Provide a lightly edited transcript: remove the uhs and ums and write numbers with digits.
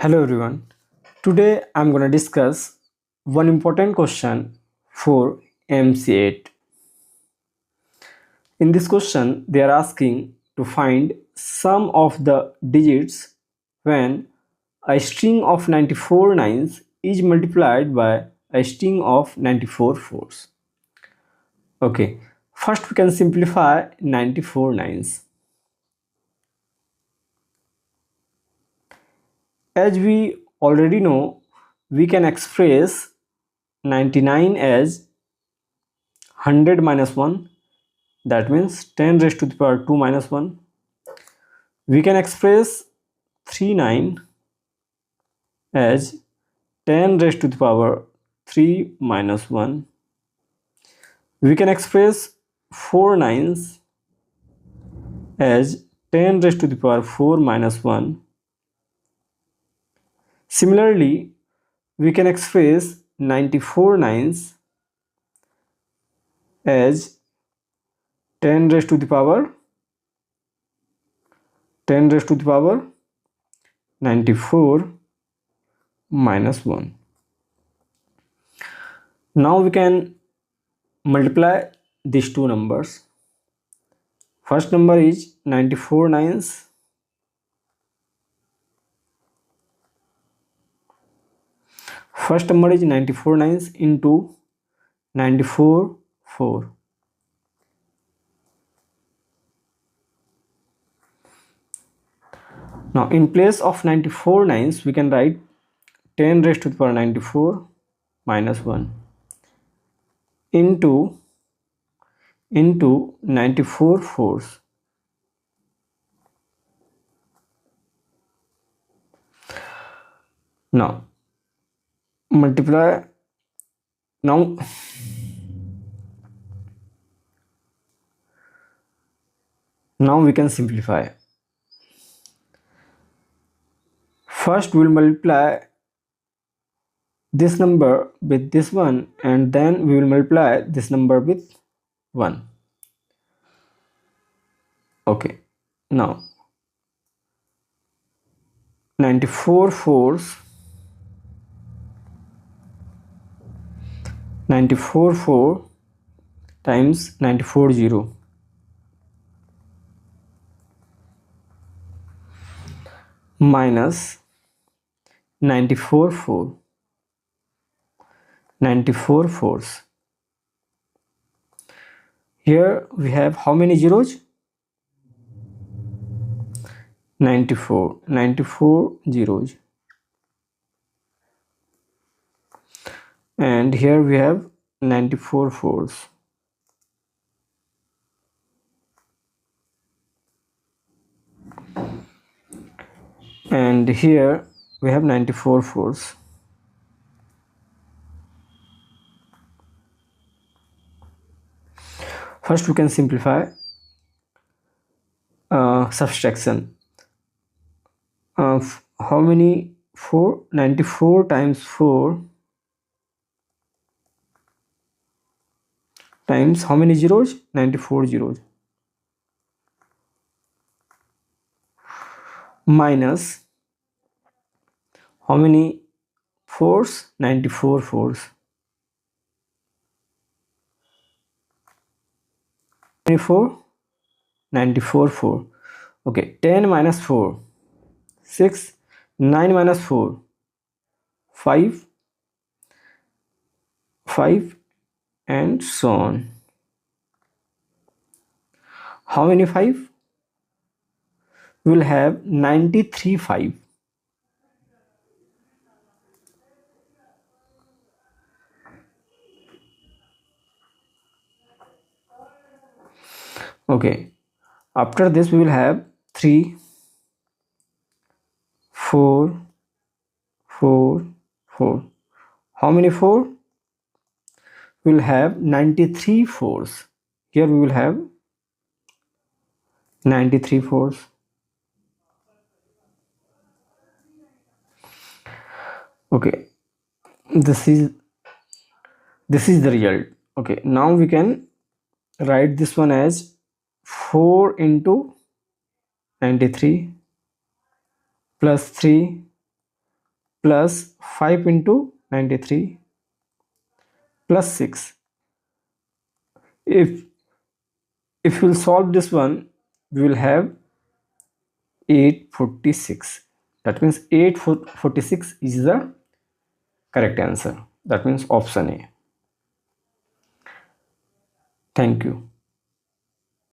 Hello everyone. Today I'm going to discuss one important question for MC8. In this question, they are asking to find sum of the digits when a string of 94 nines is multiplied by a string of 94 fours. Okay, first we can simplify 94 nines. As we already know, we can express 99 as 100 minus 1, that means 10 raised to the power 2 minus 1. We can express 39 as 10 raised to the power 3 minus 1. We can express 4 nines as 10 raised to the power 4 minus 1. Similarly, we can express 94 nines as 10 raised to the power 94 minus 1. Now we can multiply these two numbers. First number is 94 nines. First number is 94 nines into 94 4. Now in place of 94 nines we can write 10 raised to the power 94 minus 1 into 94 fours. Now multiply. Now we can simplify. First we will multiply this number with this one, and then we will multiply this number with 1. Okay, now 94 fours, 94 4 times 94 0. Minus 94 4. 94 fours. Here we have how many zeros? 94 zeros. And here we have 94 fours. And here we have 94 fours. First we can simplify subtraction. How many 4? 94 times 4 times how many zeros? 94 zeros. Minus how many fours? 94 fours. 94 4. Okay, 10 minus 4 6, 9 minus 4 5, and so on. How many 5? We will have 93 5. Okay, after this we will have 3 4 4 4. How many 4? We will have 93 fours. Here we will have 93 fours. Okay, this is the result. Okay, now we can write this one as 4 into 93 plus 3 plus 5 into 93 plus 6. If we'll solve this one, we will have 846. That means 846 is the correct answer. That means option A. Thank you.